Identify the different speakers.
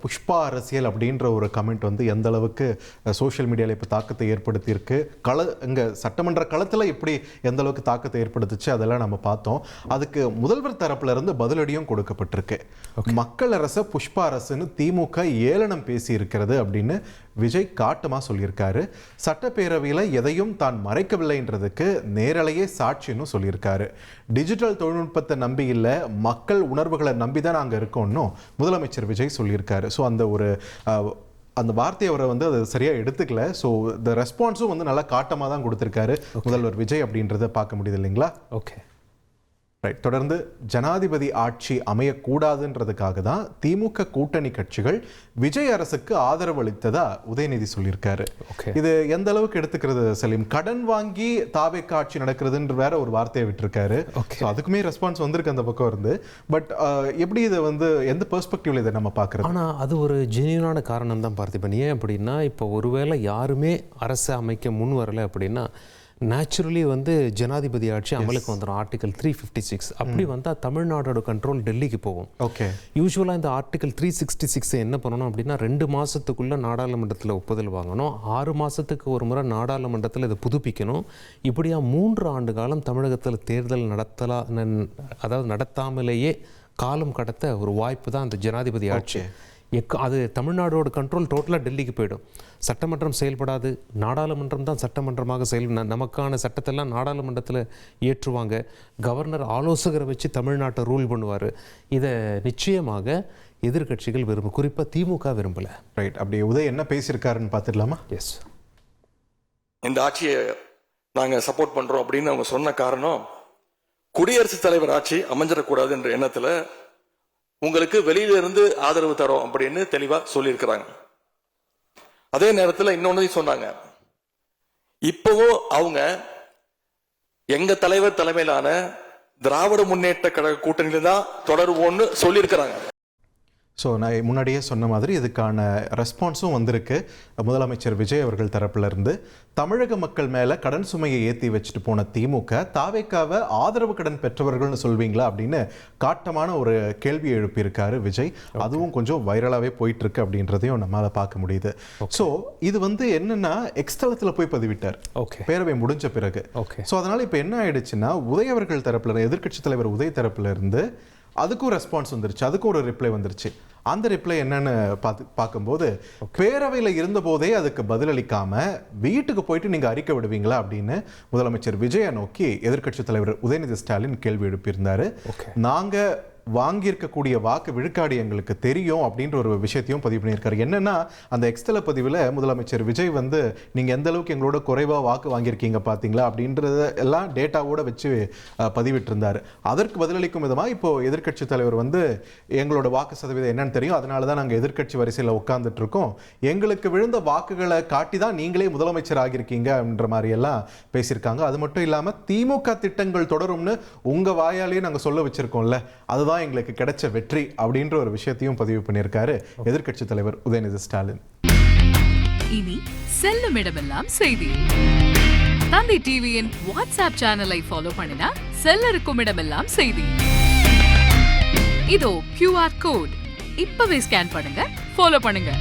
Speaker 1: புஷ்பா அரசியல் அப்படின்ற ஒரு கமெண்ட் வந்து எந்த அளவுக்கு சோஷியல் மீடியாவில் இப்போ தாக்கத்தை ஏற்படுத்தியிருக்கு, இங்கே சட்டமன்ற களத்தில் எப்படி எந்த அளவுக்கு தாக்கத்தை ஏற்படுத்துச்சு அதெல்லாம் நம்ம பார்த்தோம். அதுக்கு முதல்வர் தரப்புல இருந்து பதிலடியும் கொடுக்கப்பட்டிருக்கு. மக்கள் அரசை புஷ்பா அரசுன்னு திமுக ஏளனம் பேசி இருக்கிறது அப்படின்னு விஜய் காட்டமாக சொல்லியிருக்காரு. சட்டப்பேரவையில் எதையும் தான் மறைக்கவில்லைன்றதுக்கு நேரலையே சாட்சின்னு சொல்லியிருக்காரு. டிஜிட்டல் தொழில்நுட்பத்தை நம்பி இல்லை, மக்கள் உணர்வுகளை நம்பி தான் நாங்கள் இருக்கோம்னு முதலமைச்சர் விஜய் சொல்லியிருக்காரு. ஸோ அந்த வார்த்தையை அவரை வந்து அதை சரியாக எடுத்துக்கல. ஸோ இந்த ரெஸ்பான்ஸும் வந்து நல்லா காட்டமாக தான் கொடுத்துருக்காரு முதல்வர் விஜய் அப்படின்றத பார்க்க முடியுது இல்லைங்களா?
Speaker 2: Okay,
Speaker 1: right. தொடர்ந்து ஜனாதிபதி ஆட்சி அமையக்கூடாதுன்றதுக்காக தான் திமுக கூட்டணி கட்சிகள் விஜய் அரசுக்கு ஆதரவு அளித்ததா உதயநிதி சொல்லியிருக்காரு. இது எந்த அளவுக்கு எடுத்துக்கிறது சலீம்? கடன் வாங்கி தாவேக்கு ஆட்சி நடக்கிறதுன்ற வேற ஒரு வார்த்தையை விட்டுருக்காரு. அதுக்குமே ரெஸ்பான்ஸ் வந்திருக்கு அந்த பக்கம் இருந்து. பட் எப்படி இதை வந்து எந்த பெர்ஸ்பெக்டிவ்ல இதை நம்ம பார்க்கறது?
Speaker 2: ஆனால் அது ஒரு ஜெனியூனான காரணம் தான் பார்த்திபன். ஏன் அப்படின்னா, இப்போ ஒருவேளை யாருமே அரசை அமைக்க முன் வரலை அப்படின்னா நேச்சுரலி வந்து ஜனாதிபதி ஆட்சி அமலுக்கு வந்துடும். ஆர்டிகல் 356 அப்படி வந்தால் தமிழ்நாடோட கண்ட்ரோல் டெல்லிக்கு போகும்.
Speaker 1: ஓகே,
Speaker 2: யூஸ்வலாக இந்த ஆர்டிகல் 366 என்ன பண்ணணும் அப்படின்னா 2 மாதத்துக்குள்ளே நாடாளுமன்றத்தில் ஒப்புதல் வாங்கணும், 6 மாதத்துக்கு ஒரு முறை நாடாளுமன்றத்தில் இதை புதுப்பிக்கணும். இப்படியா 3 ஆண்டு காலம் தமிழகத்தில் தேர்தல் நடத்தாமலேயே காலம் கடத்த ஒரு வாய்ப்பு தான் அந்த ஜனாதிபதி ஆட்சி. அது தமிழ்நாடோட கண்ட்ரோல் டோட்டலாக டெல்லிக்கு போயிடும். சட்டமன்றம் செயல்படாது, நாடாளுமன்றம் தான் சட்டமன்றமாக நமக்கான சட்டத்தெல்லாம் நாடாளுமன்றத்தில் ஏற்றுவாங்க. கவர்னர் ஆலோசகரை வச்சு தமிழ்நாட்டை ரூல் பண்ணுவார். இதை நிச்சயமாக எதிர்கட்சிகள் விரும்பும், குறிப்பாக திமுக விரும்பலை.
Speaker 1: ரைட். அப்படி உதய் என்ன பேசியிருக்காருன்னு பார்த்துடலாமா?
Speaker 2: எஸ்,
Speaker 3: இந்த ஆட்சியை நாங்கள் சப்போர்ட் பண்ணுறோம் அப்படின்னு அவங்க சொன்ன காரணம், குடியரசுத் தலைவர் ஆட்சி அமைஞ்சிடக்கூடாது என்ற எண்ணத்தில் உங்களுக்கு வெளியில இருந்து ஆதரவு தரோம் அப்படின்னு தெளிவா சொல்லியிருக்கிறாங்க. அதே நேரத்தில் இன்னொன்னு சொன்னாங்க, இப்பவும் அவங்க எங்க தலைவர் தலைமையிலான திராவிட முன்னேற்ற கழக கூட்டணியில தான் தொடருவோம்னு சொல்லியிருக்கிறாங்க.
Speaker 1: ஸோ நான் முன்னாடியே சொன்ன மாதிரி இதுக்கான ரெஸ்பான்ஸும் வந்திருக்கு முதலமைச்சர் விஜய் அவர்கள் தரப்பிலிருந்து. தமிழக மக்கள் மேலே கடன் சுமையை ஏற்றி வச்சுட்டு போன திமுக தாவேக்காவை ஆதரவு கடன் பெற்றவர்கள்னு சொல்வீங்களா அப்படின்னு காட்டமான ஒரு கேள்வியை எழுப்பியிருக்காரு விஜய். அதுவும் கொஞ்சம் வைரலாகவே போயிட்டு இருக்கு அப்படின்றதையும் நம்மளால் பார்க்க முடியுது. ஸோ இது வந்து என்னன்னா எக்ஸ்தலத்தில் போய் பதிவிட்டார் பேரவை முடிஞ்ச பிறகு. ஸோ அதனால இப்போ என்ன ஆயிடுச்சுன்னா, உதய் அவர்கள் தரப்புல எதிர்க்கட்சி தலைவர் உதய் தரப்புல இருந்து அதுக்கும் ரெஸ்பான்ஸ் வந்துருச்சு, அதுக்கும் ஒரு ரிப்ளை வந்துருச்சு. அந்த ரிப்ளை என்னன்னு பார்க்கும்போது, பேரவையில் இருந்த போதே அதுக்கு பதிலளிக்காம வீட்டுக்கு போயிட்டு நீங்க அறிக்கை விடுவீங்களா அப்படின்னு முதலமைச்சர் விஜயை நோக்கி எதிர்க்கட்சி தலைவர் உதயநிதி ஸ்டாலின் கேள்வி எழுப்பியிருந்தாரு. நாங்க வாங்கியிருக்கக்கூடிய வாக்கு விழுக்காடு எங்களுக்கு தெரியும் அப்படின்ற ஒரு விஷயத்தையும் பதிவு பண்ணியிருக்காரு. என்னன்னா, அந்த எக்ஸ்தல பதிவில் முதலமைச்சர் விஜய் வந்து நீங்கள் எந்த அளவுக்கு எங்களோட குறைவாக வாக்கு வாங்கியிருக்கீங்க பார்த்தீங்களா அப்படின்றத எல்லாம் டேட்டாவோட வச்சு பதிவிட்டிருந்தார். அதற்கு பதிலளிக்கும் விதமாக இப்போ எதிர்க்கட்சி தலைவர் வந்து எங்களோட வாக்கு சதவீதம் என்னன்னு தெரியும், அதனால தான் நாங்கள் எதிர்க்கட்சி வரிசையில் உட்கார்ந்துட்டு இருக்கோம், எங்களுக்கு விழுந்த வாக்குகளை காட்டி தான் நீங்களே முதலமைச்சர் ஆகியிருக்கீங்க அப்படின்ற மாதிரி எல்லாம் பேசியிருக்காங்க. அது மட்டும் இல்லாமல் திமுக திட்டங்கள் தொடரும்னு உங்கள் வாயாலேயே நாங்கள் சொல்ல வச்சிருக்கோம்ல, அதுதான் எங்களுக்கு கிடைச்ச வெற்றி அப்படின்ற ஒரு விஷயத்தையும் பதிவு பண்ணியிருக்காரு எதிர்க்கட்சி தலைவர் உதயநிதி ஸ்டாலின்.
Speaker 4: இனி செல்லும் இடமெல்லாம் செய்தி. தந்தை டிவியின் வாட்ஸ்அப் சேனலை ஃபாலோ பண்ணினா செல்ல இருக்கும் இடமெல்லாம் செய்தி. இதோ QR கோட், இப்பவே ஸ்கேன் பண்ணுங்க, ஃபாலோ பண்ணுங்க.